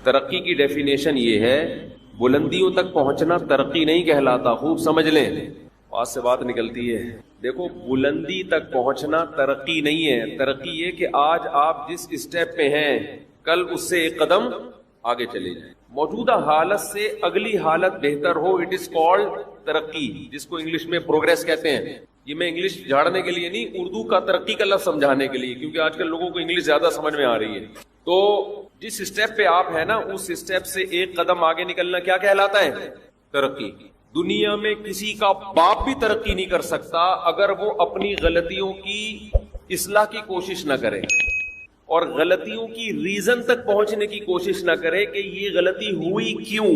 ترقی کی ڈیفینیشن یہ ہے، بلندیوں تک پہنچنا ترقی نہیں کہلاتا، خوب سمجھ لیں، پاس سے بات نکلتی ہے. دیکھو بلندی تک پہنچنا ترقی نہیں ہے، ترقی یہ کہ آج آپ جس اسٹیپ پہ ہیں کل اس سے ایک قدم آگے چلے جائیں، موجودہ حالت سے اگلی حالت بہتر ہو، اٹ از کالڈ ترقی، جس کو انگلش میں پروگریس کہتے ہیں. یہ میں انگلش جھاڑنے کے لیے نہیں، اردو کا ترقی کا لفظ سمجھانے کے لیے، کیونکہ آج کل لوگوں کو انگلش زیادہ سمجھ میں آ رہی ہے. تو جس اسٹیپ پہ آپ ہیں نا اس اسٹیپ سے ایک قدم آگے نکلنا کیا کہلاتا ہے؟ ترقی. دنیا میں کسی کا باپ بھی ترقی نہیں کر سکتا اگر وہ اپنی غلطیوں کی اصلاح کی کوشش نہ کرے اور غلطیوں کی ریزن تک پہنچنے کی کوشش نہ کرے کہ یہ غلطی ہوئی کیوں.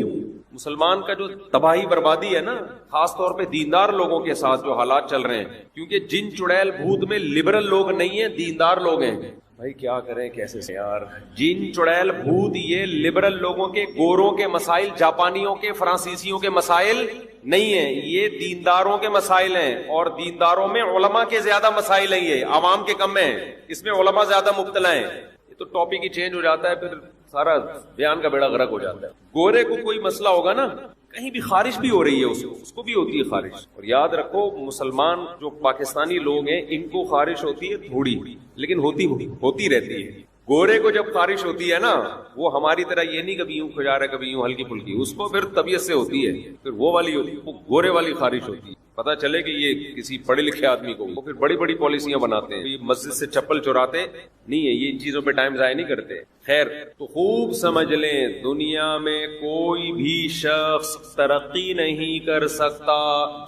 مسلمان کا جو تباہی بربادی ہے نا، خاص طور پہ دیندار لوگوں کے ساتھ جو حالات چل رہے ہیں، کیونکہ جن چڑیل بھوت میں لبرل لوگ نہیں ہیں، دیندار لوگ ہیں. بھائی کیا کریں کیسے سے یار، جن چڑیل بھوت یہ لبرل لوگوں کے، گوروں کے مسائل، جاپانیوں کے، فرانسیسیوں کے مسائل نہیں ہیں، یہ دینداروں کے مسائل ہیں، اور دینداروں میں علماء کے زیادہ مسائل ہیں، یہ عوام کے کم ہیں، اس میں علماء زیادہ مبتلا ہیں. یہ تو ٹاپک ہی چینج ہو جاتا ہے، پھر سارا بیان کا بیڑا غرق ہو جاتا ہے. گورے کو کوئی مسئلہ ہوگا نا، کہیں بھی خارش بھی ہو رہی ہے اس کو بھی ہوتی ہے خارش. اور یاد رکھو مسلمان جو پاکستانی لوگ ہیں ان کو خارش ہوتی ہے تھوڑی، لیکن ہوتی رہتی ہے. گورے کو جب خارش ہوتی ہے نا، وہ ہماری طرح یہ نہیں کبھی یوں کھجا رہا کبھی یوں ہلکی پھلکی، اس کو پھر طبیعت سے ہوتی ہے، پھر وہ والی ہوتی ہے، وہ گورے والی خارش ہوتی ہے. پتا چلے کہ یہ کسی پڑھے لکھے آدمی کو، وہ پھر بڑی بڑی پالیسیاں بناتے ہیں، مسجد سے چپل چراتے نہیں ہے، یہ ان چیزوں پہ ٹائم ضائع نہیں کرتے. خیر، تو خوب سمجھ لیں دنیا میں کوئی بھی شخص ترقی نہیں کر سکتا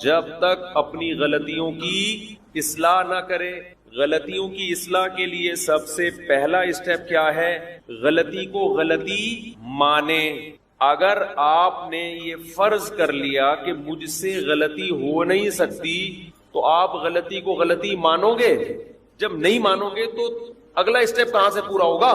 جب تک اپنی غلطیوں کی اصلاح نہ کرے. غلطیوں کی اصلاح کے لیے سب سے پہلا اسٹیپ کیا ہے؟ غلطی کو غلطی مانے. اگر آپ نے یہ فرض کر لیا کہ مجھ سے غلطی ہو نہیں سکتی تو آپ غلطی کو غلطی مانو گے. جب نہیں مانو گے تو اگلا اسٹیپ کہاں سے پورا ہوگا؟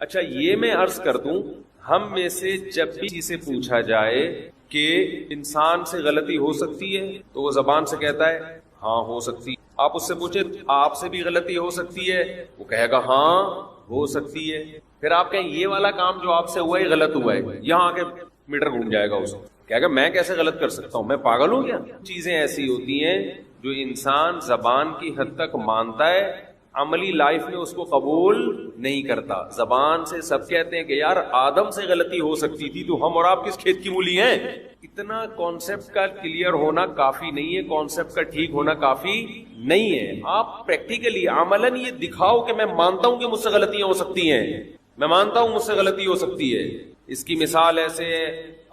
اچھا یہ میں عرض کر دوں، ہم میں سے جب بھی کسی سے پوچھا جائے کہ انسان سے غلطی ہو سکتی ہے تو وہ زبان سے کہتا ہے ہاں ہو سکتی ہے. آپ اس سے پوچھیں آپ سے بھی غلطی ہو سکتی ہے، وہ کہے گا ہاں ہو سکتی ہے. پھر آپ کہیں یہ والا کام جو آپ سے ہوا ہے غلط ہوا ہے، یہاں آ کے میٹر گھوم جائے گا اس کو، کہے گا میں کیسے غلط کر سکتا ہوں، میں پاگل ہوں کیا؟ چیزیں ایسی ہوتی ہیں جو انسان زبان کی حد تک مانتا ہے، عملی لائف میں اس کو قبول نہیں کرتا. زبان سے سب کہتے ہیں کہ یار آدم سے غلطی ہو سکتی تھی تو ہم اور آپ کس کھیت کی مولی ہیں. اتنا کانسیپٹ کا کلیئر ہونا کافی نہیں ہے، کانسیپٹ کا ٹھیک ہونا کافی نہیں ہے. آپ پریکٹیکلی عملاً یہ دکھاؤ کہ میں مانتا ہوں کہ مجھ سے غلطیاں ہو سکتی ہیں، میں مانتا ہوں مجھ سے غلطی ہو سکتی ہے. اس کی مثال ایسے ہے،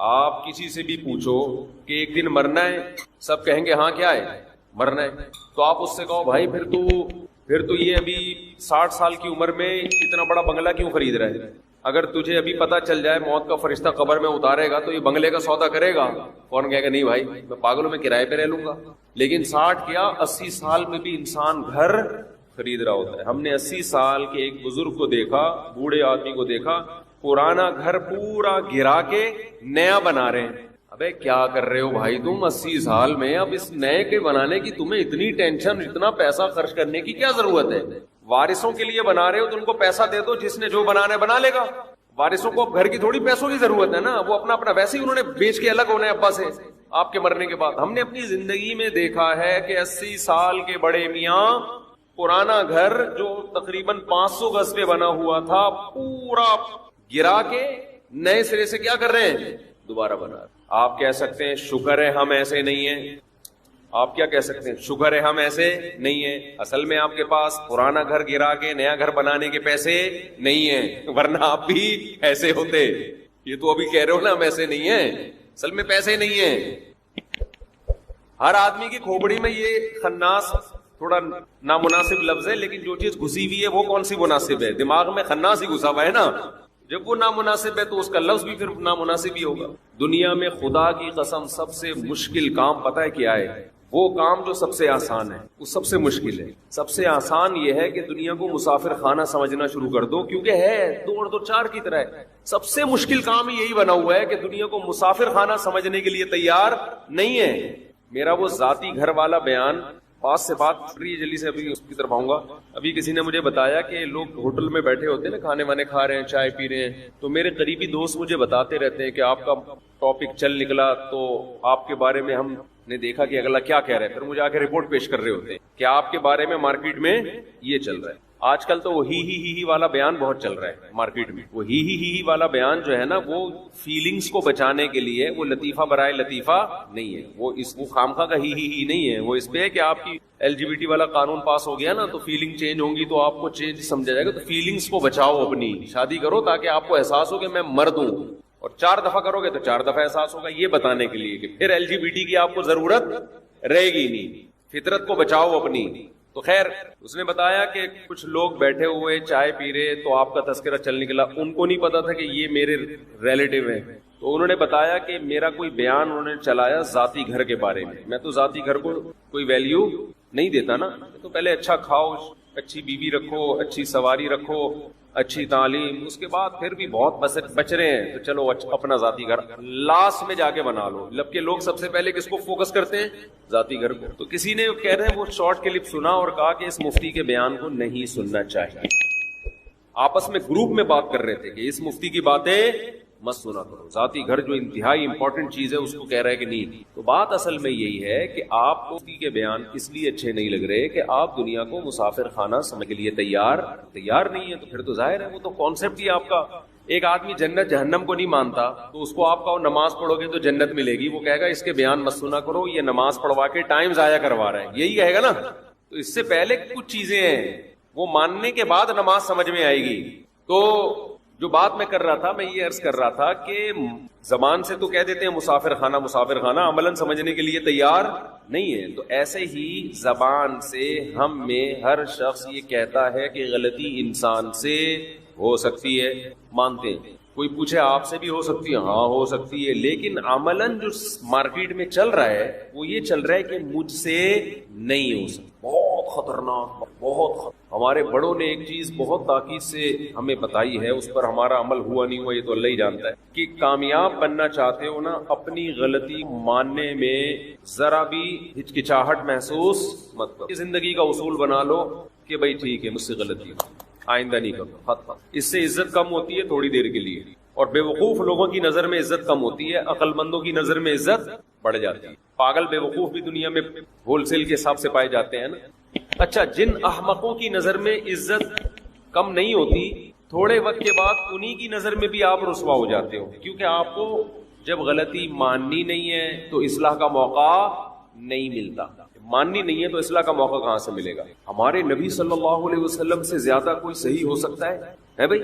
آپ کسی سے بھی پوچھو کہ ایک دن مرنا ہے، سب کہیں گے ہاں کیا ہے مرنا ہے. تو آپ اس سے کہو بھائی پھر تو یہ ابھی 60 سال کی عمر میں اتنا بڑا بنگلہ کیوں خرید رہا ہے؟ اگر تجھے ابھی پتا چل جائے موت کا فرشتہ قبر میں اتارے گا تو یہ بنگلے کا سودا کرے گا؟ کون کہے گا نہیں بھائی میں پاگلوں میں کرائے پہ رہ لوں گا. لیکن 60 کیا 80 سال میں بھی انسان گھر خرید رہا ہوتا ہے. ہم نے 80 سال کے ایک بزرگ کو دیکھا، بوڑھے آدمی کو دیکھا، پرانا گھر پورا گرا کے نیا بنا رہے ہیں. ابے کیا کر رہے ہو بھائی تم 80 سال میں؟ اب اس نئے کے بنانے کی تمہیں اتنی ٹینشن، اتنا پیسہ خرچ کرنے کی کیا ضرورت ہے؟ وارثوں کے لیے بنا رہے ہو تو ان کو پیسہ دے دو، جس نے جو بنانا ہے بنا لے گا. وارثوں کو اب گھر کی تھوڑی پیسوں کی ضرورت ہے نا، وہ اپنا ویسے ہی انہوں نے بیچ کے الگ ہونا ہے ابا سے آپ کے مرنے کے بعد. ہم نے اپنی زندگی میں دیکھا ہے کہ 80 سال کے بڑے میاں پرانا گھر جو تقریباً 500 گز پہ بنا ہوا تھا پورا گرا کے نئے سرے سے کیا کر رہے ہیں؟ دوبارہ بنا رہے. آپ کہہ سکتے ہیں شکر ہے ہم ایسے نہیں ہیں. آپ کیا کہہ سکتے ہیں؟ شکر ہے ہم ایسے نہیں ہیں. اصل میں آپ کے پاس پرانا گھر گرا کے نیا گھر بنانے کے پیسے نہیں ہیں، ورنہ آپ بھی ایسے ہوتے. یہ تو ابھی کہہ رہے ہو نا ہم ایسے نہیں ہیں، اصل میں پیسے نہیں ہیں. ہر آدمی کی کھوپڑی میں یہ خناس تھوڑا نامناسب لفظ ہے، لیکن جو چیز گھسی ہوئی ہے وہ کون سی مناسب ہے؟ دماغ میں خناس ہی گھسا ہوا ہے نا. جب وہ نامناسب ہے تو اس کا لفظ بھی پھر نامناسب ہی ہوگا. دنیا میں خدا کی قسم سب سے مشکل کام پتہ ہے کیا ہے؟ وہ کام جو سب سے آسان ہے وہ سب سے مشکل ہے. سب سے آسان یہ ہے کہ دنیا کو مسافر خانہ سمجھنا شروع کر دو، کیونکہ ہے 2 اور 2 4 کی طرح ہے. سب سے مشکل کام یہی بنا ہوا ہے کہ دنیا کو مسافر خانہ سمجھنے کے لیے تیار نہیں ہے. میرا وہ ذاتی گھر والا بیان پاس سے بات کر رہی ہے، جلدی سے ابھی اس کی طرف آؤں گا. ابھی کسی نے مجھے بتایا کہ لوگ ہوٹل میں بیٹھے ہوتے ہیں نا، کھانے وانے کھا رہے ہیں، چائے پی رہے ہیں، تو میرے قریبی دوست مجھے بتاتے رہتے ہیں کہ آپ کا ٹاپک چل نکلا تو آپ کے بارے میں ہم نے دیکھا کہ اگلا کیا کہہ رہے ہیں، پھر مجھے آ کے رپورٹ پیش کر رہے ہوتے ہیں کہ آپ کے بارے میں مارکیٹ میں یہ چل رہا ہے. آج کل تو وہ ہی والا بیان بہت چل رہا ہے مارکیٹ میں. وہ ہی والا بیان جو ہے نا، وہ فیلنگز کو بچانے کے لیے، وہ لطیفہ برائے لطیفہ نہیں ہے، وہ خامخواہ کا ہی نہیں ہے. وہ اس پہ ہے کہ آپ کی LGBT والا قانون پاس ہو گیا نا، تو فیلنگ چینج ہوں گی تو آپ کو چینج سمجھا جائے گا. تو فیلنگز کو بچاؤ، اپنی شادی کرو تاکہ آپ کو احساس ہو کہ میں مرد ہوں، اور 4 دفعہ کرو گے تو 4 دفعہ احساس ہوگا. یہ بتانے کے لیے کہ پھر LGBT کی آپ کو ضرورت رہے گی نہیں. فطرت کو بچاؤ اپنی. تو خیر اس نے بتایا کہ کچھ لوگ بیٹھے ہوئے چائے پی رہے تو آپ کا تذکرہ چل نکلا. ان کو نہیں پتا تھا کہ یہ میرے ریلیٹیو ہیں، تو انہوں نے بتایا کہ میرا کوئی بیان انہوں نے چلایا ذاتی گھر کے بارے میں. میں تو ذاتی گھر کو کوئی ویلیو نہیں دیتا نا. تو پہلے اچھا کھاؤ، اچھی بیوی رکھو، اچھی سواری رکھو، اچھی تعلیم، اس کے بعد پھر بھی بہت بچ رہے ہیں تو چلو اپنا ذاتی گھر لاسٹ میں جا کے بنا لو. جبکہ لوگ سب سے پہلے کس کو فوکس کرتے ہیں؟ ذاتی گھر کو. تو کسی نے کہہ رہے ہیں وہ شارٹ کلپ سنا اور کہا کہ اس مفتی کے بیان کو نہیں سننا چاہیے. آپس میں گروپ میں بات کر رہے تھے کہ اس مفتی کی باتیں مت سنا کرو، ذاتی گھر جو انتہائی امپورٹنٹ چیز ہے اس کو کہہ رہا ہے کہ نہیں. تو بات اصل میں یہی ہے کہ آپ کو مفتی کے بیان اس لیے اچھے نہیں لگ رہے کہ آپ دنیا کو مسافر خانہ سمجھ کے لیے تیار نہیں ہے. تو پھر تو ظاہر ہے وہ تو کانسیپٹ ہی آپ کا. ایک آدمی جنت جہنم کو نہیں مانتا تو اس کو آپ کہو نماز پڑھو گے تو جنت ملے گی، وہ کہے گا اس کے بیان مت سنا کرو، یہ نماز پڑھوا کے ٹائم ضائع کروا رہا ہے، یہی کہے گا نا. تو اس سے پہلے کچھ چیزیں ہیں وہ ماننے کے بعد نماز سمجھ میں آئے گی. تو جو بات میں کر رہا تھا، میں یہ عرض کر رہا تھا کہ زبان سے تو کہہ دیتے ہیں مسافر خانہ، عملاً سمجھنے کے لیے تیار نہیں ہے. تو ایسے ہی زبان سے ہم میں ہر شخص یہ کہتا ہے کہ غلطی انسان سے ہو سکتی ہے، مانتے ہیں. کوئی پوچھے آپ سے بھی ہو سکتی ہے، ہاں ہو سکتی ہے، لیکن عملاً جو مارکیٹ میں چل رہا ہے وہ یہ چل رہا ہے کہ مجھ سے نہیں ہو سکتی. بہت خطرناک، ہمارے بڑوں نے ایک چیز بہت تاکید سے ہمیں بتائی ہے، اس پر ہمارا عمل ہوا نہیں ہوا یہ تو اللہ ہی جانتا ہے، کہ کامیاب بننا چاہتے ہو نا، اپنی غلطی ماننے میں ذرا بھی ہچکچاہٹ محسوس مت کرو. زندگی کا اصول بنا لو کہ بھائی ٹھیک ہے مجھ سے غلطی ہو، آئندہ نہیں کرو. اس سے عزت کم ہوتی ہے تھوڑی دیر کے لیے، اور بے وقوف لوگوں کی نظر میں عزت کم ہوتی ہے، عقل مندوں کی نظر میں عزت بڑھ جاتی ہے. پاگل بے وقوف بھی دنیا میں ہول سیل کے حساب سے پائے جاتے ہیں نا. اچھا، جن احمقوں کی نظر میں عزت کم نہیں ہوتی، تھوڑے وقت کے بعد انہی کی نظر میں بھی آپ رسوا ہو جاتے ہو، کیونکہ آپ کو جب غلطی ماننی نہیں ہے تو اصلاح کا موقع نہیں ملتا. ماننی نہیں ہے تو اصلاح کا موقع کہاں سے ملے گا؟ ہمارے نبی صلی اللہ علیہ وسلم سے زیادہ کوئی صحیح ہو سکتا ہے بھائی؟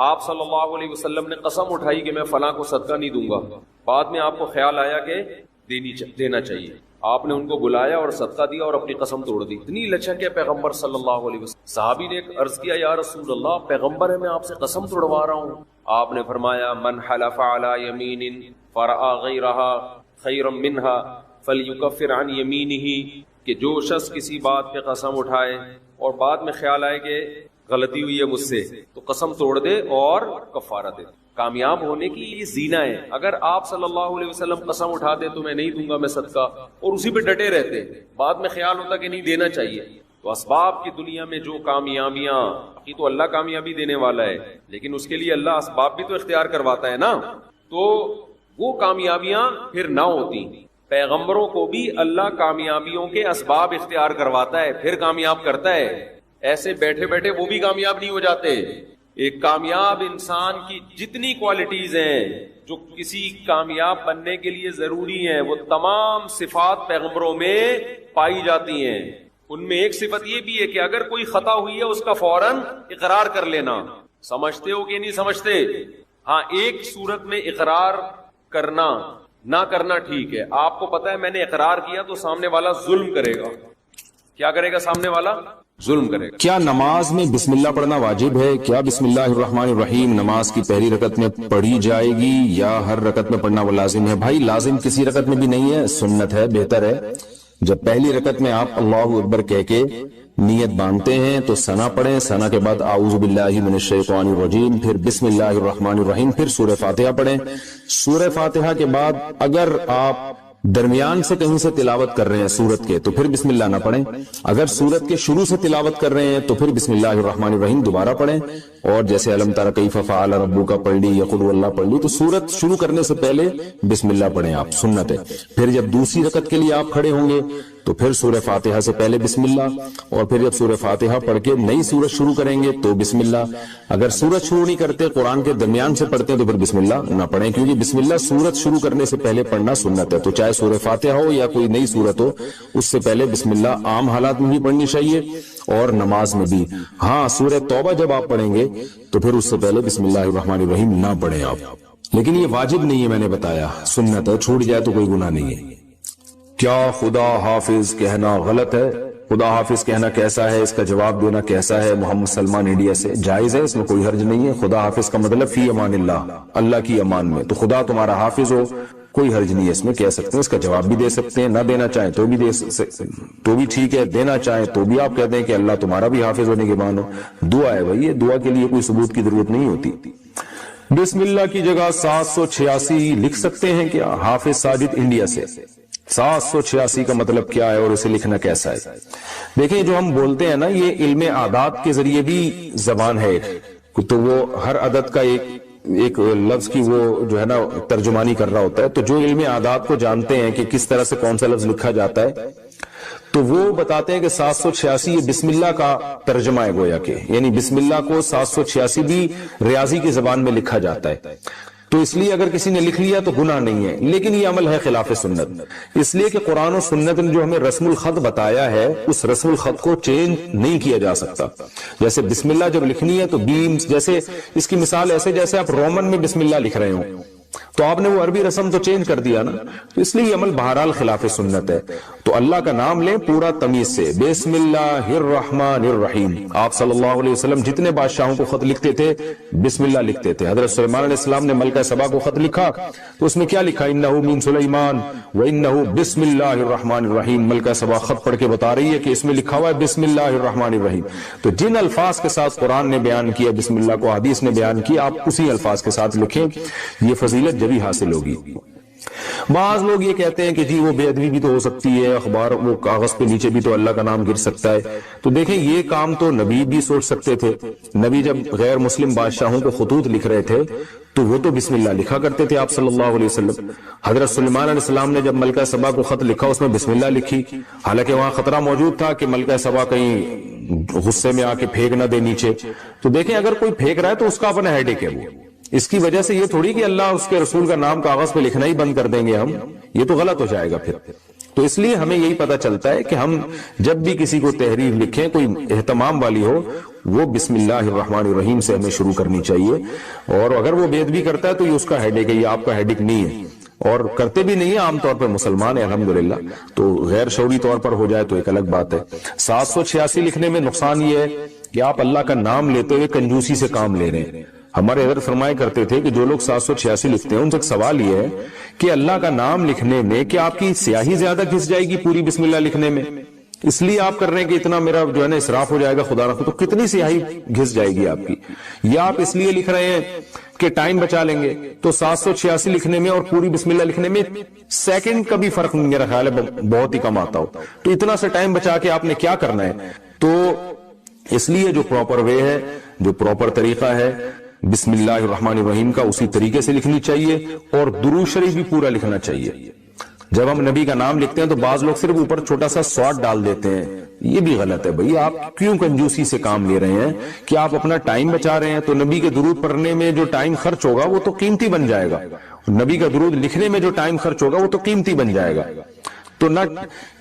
آپ صلی اللہ علیہ وسلم نے قسم اٹھائی کہ میں فلاں کو صدقہ نہیں دوں گا، بعد میں آپ کو خیال آیا کہ دینا چاہیے، آپ نے ان کو بلایا اور صدقہ دیا اور اپنی قسم توڑ دی. اتنی لچک ہے پیغمبر صلی اللہ علیہ وسلم. صحابی نے ایک عرض کیا، یا رسول اللہ پیغمبر ہے میں آپ سے قسم توڑوا رہا ہوں. آپ نے فرمایا من حلف علی یمین فرأى غیرها خیرا منها فلیکفر عن یمینہ، کہ جو شخص کسی بات پہ قسم اٹھائے اور بعد میں خیال آئے کہ غلطی ہوئی ہے مجھ سے تو قسم توڑ دے اور کفارہ دے. کامیاب ہونے کی یہ زینہ ہے. اگر آپ صلی اللہ علیہ وسلم قسم اٹھاتے تو میں نہیں دوں گا میں صدقہ، اور اسی پہ ڈٹے رہتے، بعد میں خیال ہوتا کہ نہیں دینا چاہیے. تو اسباب کی دنیا میں جو کامیابیاں کی تو اللہ کامیابی دینے والا ہے، لیکن اس کے لیے اللہ اسباب بھی تو اختیار کرواتا ہے نا. تو وہ کامیابیاں پھر نہ ہوتی. پیغمبروں کو بھی اللہ کامیابیوں کے اسباب اختیار کرواتا ہے، پھر کامیاب کرتا ہے. ایسے بیٹھے بیٹھے وہ بھی کامیاب نہیں ہو جاتے. ایک کامیاب انسان کی جتنی کوالٹیز ہیں جو کسی کامیاب بننے کے لیے ضروری ہیں، وہ تمام صفات پیغمبروں میں پائی جاتی ہیں. ان میں ایک صفت یہ بھی ہے کہ اگر کوئی خطا ہوئی ہے اس کا فوراً اقرار کر لینا. سمجھتے ہو کہ نہیں سمجھتے؟ ہاں، ایک صورت میں اقرار کرنا نہ کرنا ٹھیک ہے. آپ کو پتا ہے میں نے اقرار کیا تو سامنے والا ظلم کرے گا. کیا کرے گا سامنے والا؟ ظلم کرے گا. کیا نماز میں بسم اللہ پڑھنا واجب ہے؟ کیا بسم اللہ الرحمن الرحیم نماز کی پہلی رکعت میں پڑھی جائے گی یا ہر رکعت میں پڑھنا وہ لازم ہے؟ بھائی لازم کسی رکعت میں بھی نہیں ہے، سنت ہے، بہتر ہے. جب پہلی رکعت میں آپ اللہ اکبر کہہ کے نیت باندھتے ہیں تو ثنا پڑھیں، ثنا کے بعد اعوذ باللہ من الشیطان الرجیم، پھر بسم اللہ الرحمن الرحیم، پھر سورہ فاتحہ پڑھیں. سورہ فاتحہ کے بعد اگر آپ درمیان سے کہیں سے تلاوت کر رہے ہیں سورت کے تو پھر بسم اللہ نہ پڑھیں، اگر سورت کے شروع سے تلاوت کر رہے ہیں تو پھر بسم اللہ الرحمن الرحیم دوبارہ پڑھیں، اور جیسے الم تر کیف فعل ربک پڑھ لی یا قل اللہ پڑھ لی تو سورت شروع کرنے سے پہلے بسم اللہ پڑھیں آپ، سنت ہے۔ پھر جب دوسری رکعت کے لیے آپ کھڑے ہوں گے تو پھر سورہ فاتحہ سے پہلے بسم اللہ، اور پھر جب سورہ فاتحہ پڑھ کے نئی سورت شروع کریں گے تو بسم اللہ۔ اگر سورت شروع نہیں کرتے، قرآن کے درمیان سے پڑھتے ہیں تو پھر بسم اللہ نہ پڑھیں، کیونکہ بسم اللہ سورت شروع کرنے سے پہلے پڑھنا سنت ہے۔ تو چاہے سورہ فاتحہ ہو یا کوئی نئی سورت ہو، اس سے پہلے بسم اللہ عام حالات میں بھی پڑھنی چاہیے اور نماز میں بھی۔ ہاں سورہ توبہ جب آپ پڑھیں گے تو پھر اس سے پہلے بسم اللہ الرحمن الرحیم نہ پڑھیں آپ، لیکن یہ واجب نہیں ہے، میں نے بتایا سنت ہے، چھوٹ جائے تو کوئی گناہ نہیں ہے۔ کیا خدا حافظ کہنا غلط ہے؟ خدا حافظ کہنا کیسا ہے، اس کا جواب دینا کیسا ہے؟ محمد سلمان انڈیا سے۔ جائز ہے، اس میں کوئی حرج نہیں ہے۔ خدا حافظ کا مطلب فی امان اللہ، اللہ کی امان میں، تو خدا تمہارا حافظ ہو، کوئی حرج نہیں ہے، اس میں کہہ سکتے ہیں، اس کا جواب بھی دے سکتے ہیں، نہ دینا چاہیں تو بھی تو بھی ٹھیک ہے، دینا چاہیں تو بھی آپ کہتے ہیں کہ اللہ تمہارا بھی حافظ ہونے کے مانو۔ دعا ہے بھائی، یہ دعا کے لیے کوئی ثبوت کی ضرورت نہیں ہوتی۔ بسم اللہ کی جگہ 786 لکھ سکتے ہیں کیا؟ حافظ ساجد انڈیا سے۔ 786 کا مطلب کیا ہے اور اسے لکھنا کیسا ہے؟ دیکھیں جو ہم بولتے ہیں نا، یہ علم اعداد کے ذریعے بھی زبان ہے ایک، تو وہ ہر عدد کا ایک لفظ کی وہ جو ہے نا ترجمانی کر رہا ہوتا ہے، تو جو علم اعداد کو جانتے ہیں کہ کس طرح سے کون سا لفظ لکھا جاتا ہے، تو وہ بتاتے ہیں کہ 786 یہ بسم اللہ کا ترجمہ ہے گویا کہ، یعنی بسم اللہ کو 786 بھی ریاضی کی زبان میں لکھا جاتا ہے، تو اس لیے اگر کسی نے لکھ لیا تو گناہ نہیں ہے، لیکن یہ عمل ہے خلاف سنت، اس لیے کہ قرآن و سنت نے جو ہمیں رسم الخط بتایا ہے اس رسم الخط کو چینج نہیں کیا جا سکتا۔ جیسے بسم اللہ جب لکھنی ہے تو بیم، جیسے اس کی مثال ایسے جیسے آپ رومن میں بسم اللہ لکھ رہے ہوں تو آپ نے وہ عربی رسم تو چینج کر دیا نا، تو اس لیے یہ عمل بہرحال خلاف سنت ہے۔ تو اللہ کا نام لیں پورا تمیز سے، بسم اللہ الرحمن الرحیم۔ آپ صلی اللہ علیہ وسلم جتنے بادشاہوں کو خط لکھتے تھے بسم اللہ لکھتے تھے۔ حضرت سلیمان علیہ السلام نے ملکہ سبا کو خط لکھا تو اس میں کیا لکھا؟ انہ من سلیمان وانہ بسم اللہ الرحمن الرحیم۔ ملکہ سبا خط پڑھ کے بتا رہی ہے کہ اس میں لکھا ہوا ہے بسم اللہ الرحمن الرحیم۔ تو جن الفاظ کے ساتھ قرآن نے بیان کیا بسم اللہ کو، حدیث نے بیان کیا، آپ اسی الفاظ کے ساتھ لکھیں، یہ فضیلت جبھی حاصل ہوگی۔ بعض لوگ یہ کہتے ہیں کہ جی وہ بے ادبی بھی تو ہو سکتی ہے، اخبار وہ کاغذ پہ نیچے بھی تو اللہ کا نام گر سکتا ہے، تو دیکھیں یہ کام تو نبی بھی سوچ سکتے تھے۔ نبی جب غیر مسلم بادشاہوں کو خطوط لکھ رہے تھے تو وہ تو بسم اللہ لکھا کرتے تھے آپ صلی اللہ علیہ وسلم۔ حضرت سلیمان علیہ السلام نے جب ملکہ سبا کو خط لکھا اس میں بسم اللہ لکھی، حالانکہ وہاں خطرہ موجود تھا کہ ملکہ سبا کہیں غصے میں آ کے پھینک نہ دے نیچے، تو دیکھیں اگر کوئی پھینک رہا ہے تو اس کا اپنا ہیڈیک ہے، وہ اس کی وجہ سے یہ تھوڑی کہ اللہ اس کے رسول کا نام کاغذ پہ لکھنا ہی بند کر دیں گے ہم، یہ تو غلط ہو جائے گا پھر۔ تو اس لیے ہمیں یہی پتا چلتا ہے کہ ہم جب بھی کسی کو تحریر لکھیں کوئی اہتمام والی ہو، وہ بسم اللہ الرحمن الرحیم سے ہمیں شروع کرنی چاہیے، اور اگر وہ بے ادبی کرتا ہے تو یہ اس کا ہیڈیک ہے، یہ آپ کا ہیڈیک نہیں ہے، اور کرتے بھی نہیں ہے عام طور پر مسلمان ہے الحمدللہ، تو غیر شعوری طور پر ہو جائے تو ایک الگ بات ہے۔ 786 لکھنے میں نقصان یہ ہے کہ آپ اللہ کا نام لیتے ہوئے کنجوسی سے کام لے رہے ہیں۔ ہمارے حضرت فرمایا کرتے تھے کہ جو لوگ 786 لکھتے ہیں ان سے ایک سوال یہ ہے کہ اللہ کا نام لکھنے میں کیا آپ کی سیاہی زیادہ گھس جائے گی پوری بسم اللہ لکھنے میں؟ اس لیے آپ کر رہے ہیں کہ اتنا میرا جو ہے نا اسراف ہو جائے گا خدا رکھو، تو کتنی سیاہی گھس جائے گی آپ کی؟ یا آپ اس لیے لکھ رہے ہیں کہ ٹائم بچا لیں گے؟ تو 786 لکھنے میں اور پوری بسم اللہ لکھنے میں سیکنڈ کا بھی فرق میرا خیال ہے بہت ہی کم آتا ہو، تو اتنا سے ٹائم بچا کے آپ نے کیا کرنا ہے؟ تو اس لیے جو پراپر وے ہے، جو پراپر طریقہ ہے بسم اللہ الرحمن الرحیم کا، اسی طریقے سے لکھنی چاہیے، اور درود شریف بھی پورا لکھنا چاہیے۔ جب ہم نبی کا نام لکھتے ہیں تو بعض لوگ صرف اوپر چھوٹا سا سواد ڈال دیتے ہیں، یہ بھی غلط ہے بھئی۔ آپ کیوں کنجوسی سے کام لے رہے ہیں کہ آپ اپنا ٹائم بچا رہے ہیں؟ تو نبی کے درود پڑھنے میں جو ٹائم خرچ ہوگا وہ تو قیمتی بن جائے گا، نبی کا درود لکھنے میں جو ٹائم خرچ ہوگا وہ تو قیمتی بن جائے گا۔ تو نہ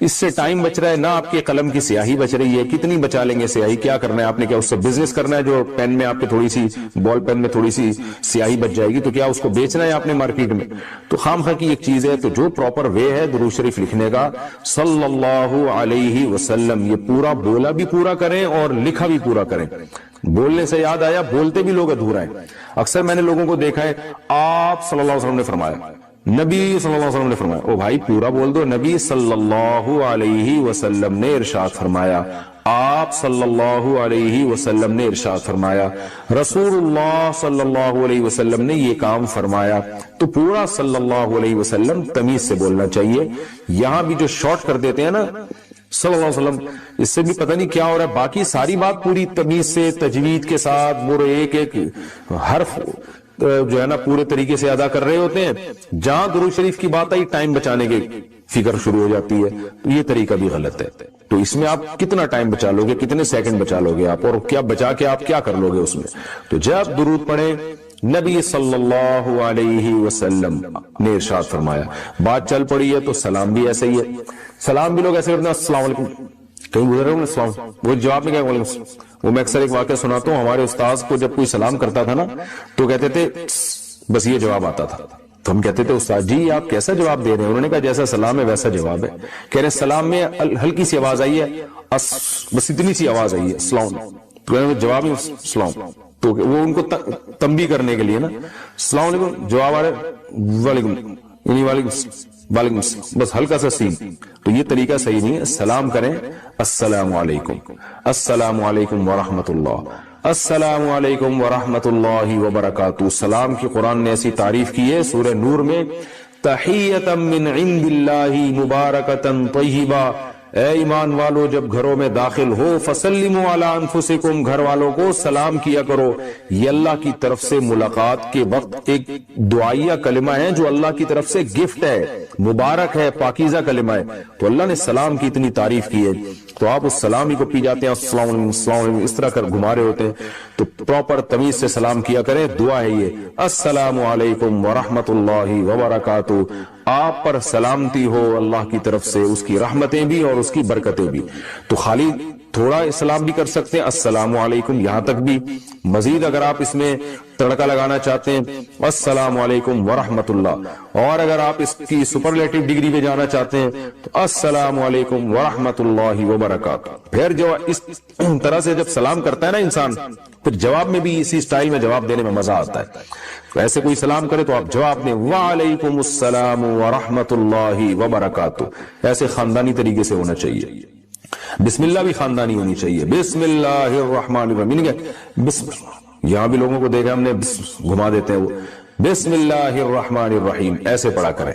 اس سے ٹائم بچ رہا ہے، نہ آپ کے قلم کی سیاہی بچ رہی ہے۔ کتنی بچا لیں گے سیاہی؟ کیا کرنا ہے آپ نے؟ کیا اس سے بزنس کرنا ہے؟ جو پین میں آپ کے تھوڑی سی بال پین میں تھوڑی سی سیاہی بچ جائے گی تو کیا اس کو بیچنا ہے آپ نے مارکیٹ میں؟ تو خام خواہ کی ایک چیز ہے۔ تو جو پراپر وے ہے درود شریف لکھنے کا صلی اللہ علیہ وسلم، یہ پورا بولا بھی پورا کریں اور لکھا بھی پورا کریں۔ بولنے سے یاد آیا، بولتے بھی لوگ ادھورا ہیں۔ اکثر میں نے لوگوں کو دیکھا ہے آپ صلی اللہ علیہ وسلم نے فرمایا، نبی صلی اللہ علیہ وسلم نے فرمایا، او بھائی پورا بول دو۔ نبی صلی اللہ علیہ وسلم نے ارشاد فرمایا آپ صلی اللہ علیہ وسلم نے ارشاد فرمایا، رسول اللہ صلی اللہ علیہ وسلم نے یہ کام فرمایا، تو پورا صلی اللہ علیہ وسلم تمیز سے بولنا چاہیے۔ یہاں بھی جو شارٹ کر دیتے ہیں نا صلی اللہ علیہ وسلم، اس سے بھی پتہ نہیں کیا ہو رہا ہے۔ باقی ساری بات پوری تمیز سے تجوید کے ساتھ وہ ایک ایک حرف جو ہے نا پورے طریقے سے ادا کر رہے ہوتے ہیں۔ جہاں درود شریف کی بات آئی ٹائم بچانے کی فکر شروع ہو جاتی ہے، تو یہ طریقہ بھی غلط ہے۔ تو اس میں آپ کتنا ٹائم بچا لو گے، کتنے سیکنڈ بچا لو گے آپ، اور کیا بچا کے آپ کیا کر لو گے اس میں۔ تو جب درود پڑھیں، نبی صلی اللہ علیہ وسلم نے ارشاد فرمایا، بات چل پڑی ہے تو سلام بھی ایسے ہی ہے۔ سلام بھی لوگ ایسے کرتے ہیں، السلام علیکم، کہیں گزرے ہوں السلام، وہ جواب میں کیا بولیں۔ وہ میں اکثر ایک واقعہ سناتا ہوں، ہمارے استاذ کو جب کوئی سلام کرتا تھا نا تو کہتے تھے بس یہ جواب آتا تھا۔ تو ہم کہتے تھے استاد جی آپ کیسا جواب دے رہے ہیں؟ انہوں نے کہا جیسا سلام ہے ویسا جواب ہے۔ کہہ رہے سلام میں ہلکی سی آواز آئی ہے، بس اتنی سی آواز آئی ہے السلام، تو جواب میں السلام، تو وہ ان کو تنبیہ کرنے کے لیے نا السلام علیکم، جواب آ رہا وعلیکم، یعنی وعلیکم، بس ہلکا سا سین۔ تو یہ طریقہ صحیح نہیں ہے۔ سلام کریں السلام علیکم، السلام علیکم ورحمۃ اللہ، السلام علیکم ورحمۃ اللہ وبرکاتہ۔ سلام کی قرآن نے ایسی تعریف کی ہے سورہ نور میں، تحیۃ من عند اللہ مبارکۃ طیبہ، اے ایمان والو جب گھروں میں داخل ہو فسلموا علی انفسکم، گھر والوں کو سلام کیا کرو۔ یہ اللہ کی طرف سے ملاقات کے وقت ایک دعائیہ کلمہ ہے جو اللہ کی طرف سے گفٹ ہے، مبارک ہے، پاکیزہ کلمہ ہے۔ تو اللہ نے سلام کی اتنی تعریف کی ہے، تو آپ اس سلام ہی کو پی جاتے ہیں، السلام علیکم السلام علیکم اس طرح کر گھما رہے ہوتے ہیں۔ تو پراپر تمیز سے سلام کیا کریں۔ دعا ہے یہ، السلام علیکم ورحمۃ اللہ وبرکاتہ، آپ پر سلامتی ہو اللہ کی طرف سے، اس کی رحمتیں بھی اور اس کی برکتیں بھی۔ تو خالی تھوڑا سلام بھی کر سکتے ہیں، السلام علیکم، یہاں تک بھی۔ مزید اگر آپ اس میں تڑکا لگانا چاہتے ہیں السلام علیکم ورحمۃ اللہ، اور اگر آپ اس کی سپرلیٹو ڈگری پہ جانا چاہتے ہیں تو السلام علیکم ورحمۃ اللہ وبرکاتہ۔ پھر جو اس طرح سے جب سلام کرتا ہے نا انسان، پھر جواب میں بھی اسی سٹائل میں جواب دینے میں مزہ آتا ہے۔ تو ایسے کوئی سلام کرے تو آپ جواب دیں وعلیکم السلام ورحمۃ اللہ وبرکاتہ، ایسے خاندانی طریقے سے ہونا چاہیے۔ بسم اللہ بھی خاندانی ہونی چاہیے، بسم اللہ الرحمن الرحیم، بسم اللہ، یہاں بھی لوگوں کو دیکھا ہم نے گھما دیتے ہیں، وہ بسم اللہ الرحمن الرحیم ایسے پڑھا کریں۔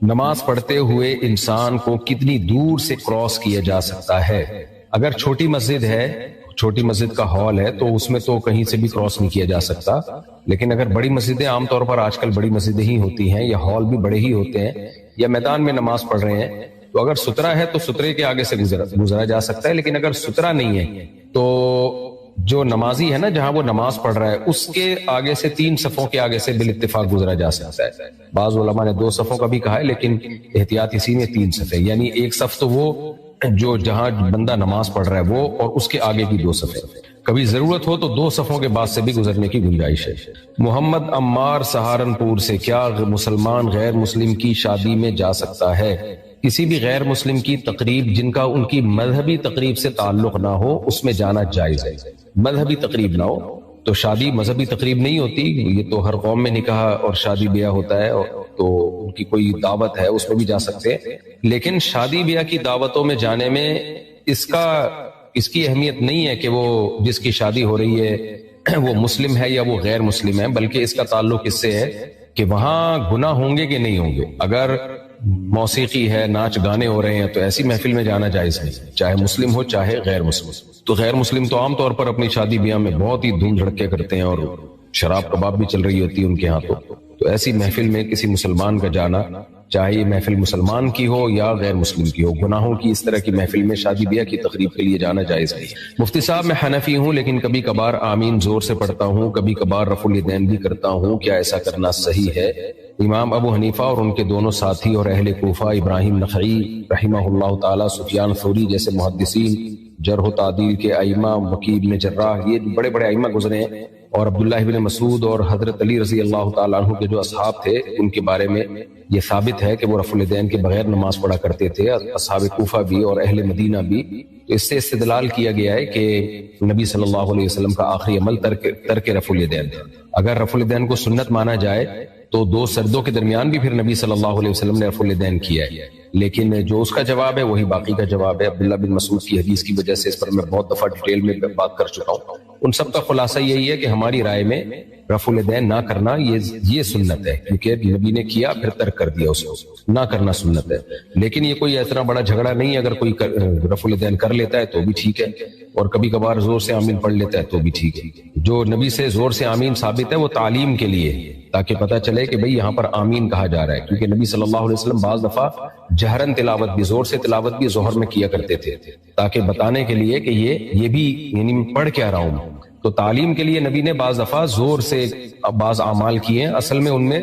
نماز پڑھتے ہوئے انسان کو کتنی دور سے کراس کیا جا سکتا ہے؟ اگر چھوٹی مسجد ہے، چھوٹی مسجد کا ہال ہے، تو اس میں تو کہیں سے بھی کراس نہیں کیا جا سکتا، لیکن اگر بڑی مسجدیں، عام طور پر آج کل بڑی مسجدیں ہی ہوتی ہیں یا ہال بھی بڑے ہی ہوتے ہیں، یا میدان میں نماز پڑھ رہے ہیں، تو اگر سترا ہے تو سترے کے آگے سے گزرا جا سکتا ہے، لیکن اگر سترا نہیں ہے تو جو نمازی ہے نا جہاں وہ نماز پڑھ رہا ہے اس کے آگے سے 3 صفوں کے آگے سے بالاتفاق گزرا جا سکتا ہے۔ بعض علماء نے 2 صفوں کا بھی کہا ہے، لیکن احتیاط اسی میں 3 صفیں، یعنی ایک صف تو وہ جو جہاں بندہ نماز پڑھ رہا ہے وہ، اور اس کے آگے کی 2 صفیں، کبھی ضرورت ہو تو 2 صفوں کے بعد سے بھی گزرنے کی گنجائش ہے۔ محمد عمار سہارنپور سے، کیا مسلمان غیر مسلم کی شادی میں جا سکتا ہے؟ کسی بھی غیر مسلم کی تقریب جن کا ان کی مذہبی تقریب سے تعلق نہ ہو اس میں جانا جائز ہے۔ مذہبی تقریب نہ ہو تو شادی مذہبی تقریب نہیں ہوتی، یہ تو ہر قوم میں نکاح اور شادی بیاہ ہوتا ہے، تو ان کی کوئی دعوت ہے اس میں بھی جا سکتے ہیں، لیکن شادی بیاہ کی دعوتوں میں جانے میں اس کی اہمیت نہیں ہے کہ وہ جس کی شادی ہو رہی ہے وہ مسلم ہے یا وہ غیر مسلم ہے، بلکہ اس کا تعلق اس سے ہے کہ وہاں گناہ ہوں گے کہ نہیں ہوں گے۔ اگر موسیقی ہے، ناچ گانے ہو رہے ہیں تو ایسی محفل میں جانا جائز نہیں، چاہے مسلم ہو چاہے غیر مسلم۔ تو غیر مسلم تو عام طور پر اپنی شادی بیاہ میں بہت ہی دھوم دھڑکے کرتے ہیں اور شراب کباب بھی چل رہی ہوتی ہے ان کے ہاں، تو ایسی محفل میں کسی مسلمان کا جانا، چاہے یہ محفل مسلمان کی ہو یا غیر مسلم کی ہو، گناہوں کی اس طرح کی محفل میں شادی بیاہ کی تقریب کے لیے جانا جائز نہیں۔ مفتی صاحب میں حنفی ہوں لیکن کبھی کبھار آمین زور سے پڑھتا ہوں، کبھی کبھار رفع الیدین بھی کرتا ہوں، کیا ایسا کرنا صحیح ہے؟ امام ابو حنیفہ اور ان کے دونوں ساتھی اور اہل کوفہ ابراہیم نخعی رحمہ اللہ تعالی، سفیان ثوری جیسے محدثین، جرح و تعدیل کے ائمہ، وکیع بن جراح، یہ بڑے بڑے ائمہ گزرے ہیں، اور عبداللہ بن مسعود اور حضرت علی رضی اللہ تعالیٰ عنہ کے جو اصحاب تھے ان کے بارے میں یہ ثابت ہے کہ وہ رفع الیدین کے بغیر نماز پڑھا کرتے تھے، اصحاب کوفہ بھی اور اہل مدینہ بھی۔ تو اس سے استدلال کیا گیا ہے کہ نبی صلی اللہ علیہ وسلم کا آخری عمل ترک رفع الیدین تھا۔ اگر رفع الیدین کو سنت مانا جائے تو دو سردوں کے درمیان بھی پھر نبی صلی اللہ علیہ وسلم نے رفع الیدین کیا ہے، لیکن جو اس کا جواب ہے وہی باقی کا جواب ہے۔ عبداللہ بن مسعود کی حدیث کی وجہ سے اس پر میں بہت دفعہ ڈیٹیل میں بات کر چکا ہوں۔ ان سب کا خلاصہ یہی ہے کہ ہماری رائے میں رفع الیدین نہ کرنا یہ سنت ہے، کیونکہ نبی نے کیا پھر ترک کر دیا، اس کو نہ کرنا سنت ہے۔ لیکن یہ کوئی اتنا بڑا جھگڑا نہیں ہے، اگر کوئی رفع الیدین کر لیتا ہے تو بھی ٹھیک ہے، اور کبھی کبھار زور سے آمین پڑھ لیتا ہے تو بھی ٹھیک ہے۔ جو نبی سے زور سے آمین ثابت ہے وہ تعلیم کے لیے، تاکہ پتہ چلے کہ بھئی یہاں پر آمین کہا جا رہا ہے، کیونکہ نبی صلی اللہ علیہ وسلم بعض دفعہ جہرن تلاوت بھی، زور سے تلاوت بھی ظہر میں کیا کرتے تھے، تاکہ بتانے کے لیے کہ یہ بھی یعنی میں پڑھ کیا رہا ہوں۔ تو تعلیم کے لیے نبی نے بعض دفعہ زور سے بعض اعمال کیے ہیں، اصل میں ان میں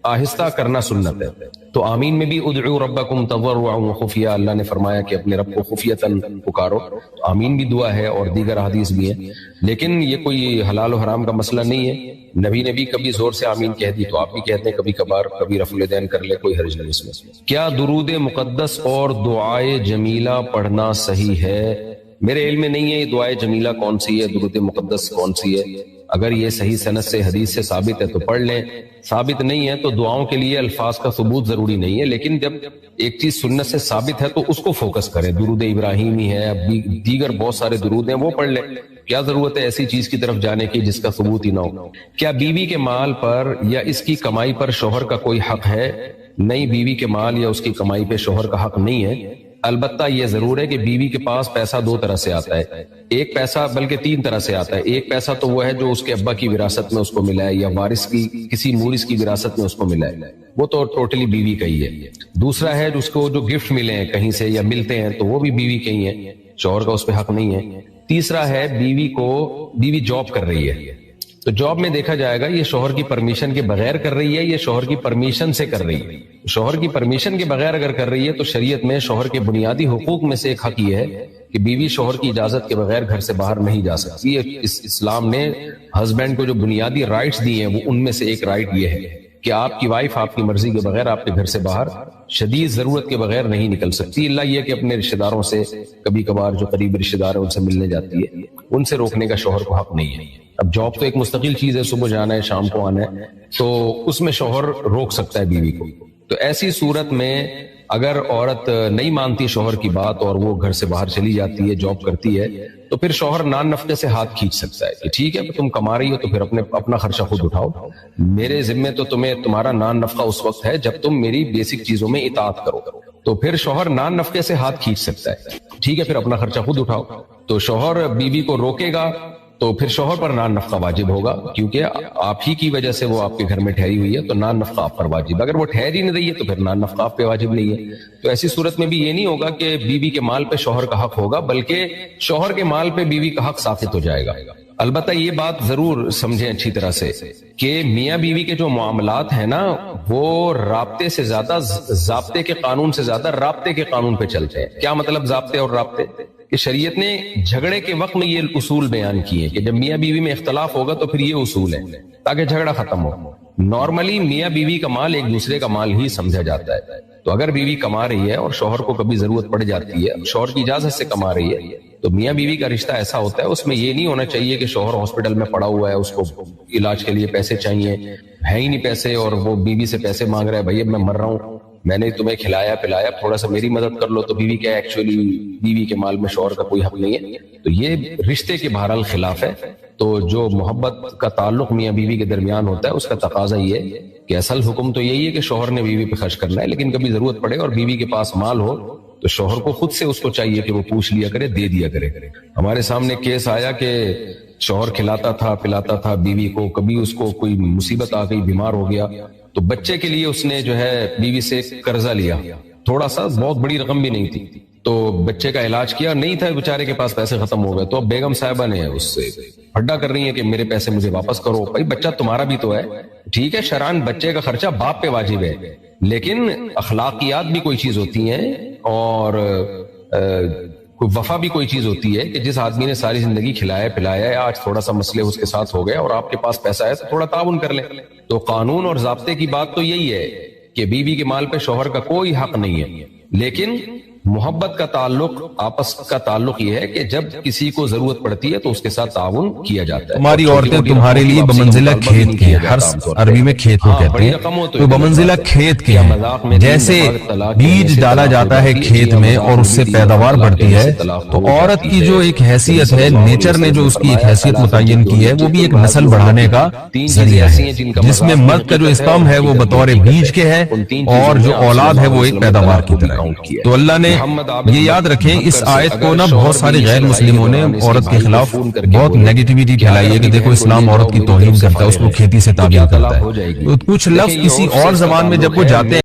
آہستہ کرنا سنت ہے۔ تو آمین میں بھی ادعوا ربکم تضرعا وخفیہ، اللہ نے فرمایا کہ اپنے رب کو خفیتاً پکارو، آمین بھی دعا ہے اور دیگر احادیث بھی ہیں، لیکن یہ کوئی حلال و حرام کا مسئلہ نہیں ہے۔ نبی نے بھی کبھی زور سے آمین کہہ دی تو آپ بھی کہتے ہیں، کبھی کبھار کبھی رفع الیدین کر لے، کوئی حرج نہیں اس میں۔ کیا درود مقدس اور دعائے جمیلہ پڑھنا صحیح ہے؟ میرے علم میں نہیں ہے یہ دعائے جمیلہ کون سی ہے، درود مقدس کون سی ہے۔ اگر یہ صحیح سند سے حدیث سے ثابت ہے تو پڑھ لیں، ثابت نہیں ہے تو دعاؤں کے لیے الفاظ کا ثبوت ضروری نہیں ہے، لیکن جب ایک چیز سنت سے ثابت ہے تو اس کو فوکس کریں۔ درود ابراہیمی ہے، اب دیگر بہت سارے درود ہیں، وہ پڑھ لیں۔ کیا ضرورت ہے ایسی چیز کی طرف جانے کی جس کا ثبوت ہی نہ ہو؟ کیا بیوی کے مال پر یا اس کی کمائی پر شوہر کا کوئی حق ہے؟ نہیں، بیوی کے مال یا اس کی کمائی پہ شوہر کا حق نہیں ہے۔ البتہ یہ ضرور ہے کہ بیوی کے پاس پیسہ دو طرح سے آتا ہے، ایک پیسہ بلکہ تین طرح سے آتا ہے۔ ایک پیسہ تو وہ ہے جو اس کے ابا کی وراثت میں اس کو ملا ہے، یا وارث کی کسی مورث کی وراثت میں اس کو ملا ہے، وہ تو ٹوٹلی بیوی کا ہی ہے۔ دوسرا ہے اس کو جو گفٹ ملے ہیں کہیں سے یا ملتے ہیں تو وہ بھی بیوی کے ہی ہیں، شوہر کا اس پہ حق نہیں ہے۔ تیسرا ہے بیوی جاب کر رہی ہے، تو جاب میں دیکھا جائے گا یہ شوہر کی پرمیشن کے بغیر کر رہی ہے یا شوہر کی پرمیشن سے کر رہی ہے۔ شوہر کی پرمیشن کے بغیر اگر کر رہی ہے تو شریعت میں شوہر کے بنیادی حقوق میں سے ایک حق یہ ہے کہ بیوی شوہر کی اجازت کے بغیر گھر سے باہر نہیں جا سکتی۔ اسلام نے ہسبینڈ کو جو بنیادی رائٹس دیے ہیں وہ ان میں سے ایک رائٹ یہ ہے کہ آپ کی وائف آپ کی مرضی کے بغیر آپ کے گھر سے باہر شدید ضرورت کے بغیر نہیں نکل سکتی، اللہ یہ کہ اپنے رشتہ داروں سے کبھی کبھار جو قریبی رشتہ دار ہیں ان سے ملنے جاتی ہے، ان سے روکنے کا شوہر کو حق نہیں ہے۔ اب جاب تو ایک مستقل چیز ہے، صبح جانا ہے شام کو آنا ہے، تو اس میں شوہر روک سکتا ہے بیوی کو۔ تو ایسی صورت میں اگر عورت نہیں مانتی شوہر کی بات اور وہ گھر سے باہر چلی جاتی ہے، جاب کرتی ہے، تو پھر شوہر نان نفقے سے ہاتھ کھینچ سکتا ہے کہ ٹھیک ہے تم کما رہی ہو تو پھر اپنا خرچہ خود اٹھاؤ، میرے ذمے تو تمہارا نان نفقہ اس وقت ہے جب تم میری بیسک چیزوں میں اطاعت کرو، تو پھر شوہر نان نفقے سے ہاتھ کھینچ سکتا ہے، ٹھیک ہے پھر اپنا خرچہ خود اٹھاؤ۔ تو شوہر بیوی کو روکے گا تو پھر شوہر پر نان نفقہ واجب ہوگا، کیونکہ آپ ہی کی وجہ سے وہ آپ کے گھر میں ٹھہری ہوئی ہے، تو نان نفقہ آپ پر واجب۔ اگر وہ ٹھہر ہی نہیں رہی ہے تو پھر نان نفقہ آپ پہ واجب نہیں ہے۔ تو ایسی صورت میں بھی یہ نہیں ہوگا کہ بیوی کے مال پہ شوہر کا حق ہوگا، بلکہ شوہر کے مال پہ بیوی کا حق ساقط ہو جائے گا۔ البتہ یہ بات ضرور سمجھیں اچھی طرح سے کہ میاں بیوی کے جو معاملات ہیں نا وہ رابطے سے زیادہ، ضابطے کے قانون سے زیادہ رابطے کے قانون پہ چلتے ہیں۔ کیا مطلب ضابطے اور رابطے؟ کہ شریعت نے جھگڑے کے وقت میں یہ اصول بیان کیے کہ جب میاں بیوی میں اختلاف ہوگا تو پھر یہ اصول ہے تاکہ جھگڑا ختم ہو۔ نارملی میاں بیوی کا مال ایک دوسرے کا مال ہی سمجھا جاتا ہے، تو اگر بیوی کما رہی ہے اور شوہر کو کبھی ضرورت پڑ جاتی ہے، شوہر کی اجازت سے کما رہی ہے، تو میاں بیوی کا رشتہ ایسا ہوتا ہے، اس میں یہ نہیں ہونا چاہیے کہ شوہر ہاسپٹل میں پڑا ہوا ہے، اس کو علاج کے لیے پیسے چاہیے، ہے ہی نہیں پیسے، اور وہ بیوی سے پیسے مانگ رہا ہے، بھائی اب میں مر رہا ہوں، میں نے تمہیں کھلایا پلایا، تھوڑا سا میری مدد کر لو، تو بیوی کیا ایکچولی بیوی کے مال میں شوہر کا کوئی حق نہیں ہے۔ تو یہ رشتے کے بہرحال خلاف ہے۔ تو جو محبت کا تعلق میاں بیوی کے درمیان ہوتا ہے اس کا تقاضا یہ ہے کہ اصل حکم تو یہی ہے کہ شوہر نے بیوی پہ خرچ کرنا ہے، لیکن کبھی ضرورت پڑے اور بیوی کے پاس مال ہو تو شوہر کو خود سے اس کو چاہیے کہ وہ پوچھ لیا کرے، دے دیا کرے۔ ہمارے سامنے کیس آیا کہ شوہر کھلاتا تھا پلاتا تھا بیوی کو، کبھی اس کو کوئی مصیبت آ گئی، بیمار ہو گیا، تو بچے کے لیے اس نے جو ہے بیوی سے قرضہ لیا، تھوڑا سا، بہت بڑی رقم بھی نہیں تھی، تو بچے کا علاج کیا، نہیں تھا بیچارے کے پاس پیسے، ختم ہو گئے، تو اب بیگم صاحبہ نے اس سے ہڈا کر رہی ہیں کہ میرے پیسے مجھے واپس کرو۔ بھائی بچہ تمہارا بھی تو ہے، ٹھیک ہے شرعاً بچے کا خرچہ باپ پہ واجب ہے، لیکن اخلاقیات بھی کوئی چیز ہوتی ہیں اور وفا بھی کوئی چیز ہوتی ہے کہ جس آدمی نے ساری زندگی کھلایا پلایا ہے، آج تھوڑا سا مسئلے اس کے ساتھ ہو گئے اور آپ کے پاس پیسہ ہے تو تھوڑا تعاون کر لیں۔ تو قانون اور ضابطے کی بات تو یہی ہے کہ بیوی کے مال پہ شوہر کا کوئی حق نہیں ہے، لیکن محبت کا تعلق، آپس کا تعلق یہ ہے کہ جب کسی کو ضرورت پڑتی ہے تو اس کے ساتھ تعاون کیا جاتا ہے. تمہاری عورتیں تمہارے لیے بمنزلہ کھیت کے ہیں. ہر عربی میں کھیت کو کہتے ہیں، تو بمنزلہ کھیت کے ہیں. جیسے بیج ڈالا جاتا ہے کھیت میں اور اس سے پیداوار بڑھتی ہے، تو عورت کی جو ایک حیثیت ہے، نیچر نے جو اس کی ایک حیثیت متعین کی ہے، وہ بھی ایک نسل بڑھانے کا ذریعہ ہے، جس میں مرد کا جو اسپرم ہے وہ بطور بیج کے ہے اور جو اولاد ہے وہ ایک پیداوار کی طرح. تو اللہ نے یہ یاد رکھیں، اس آیت کو نا بہت سارے غیر مسلموں نے عورت کے خلاف بہت نیگیٹیوٹی پھیلائی ہے کہ دیکھو اسلام عورت کی توہین کرتا ہے، اس کو کھیتی سے تعبیر کرتا ہے. تو کچھ لفظ کسی اور زبان میں جب وہ جاتے ہیں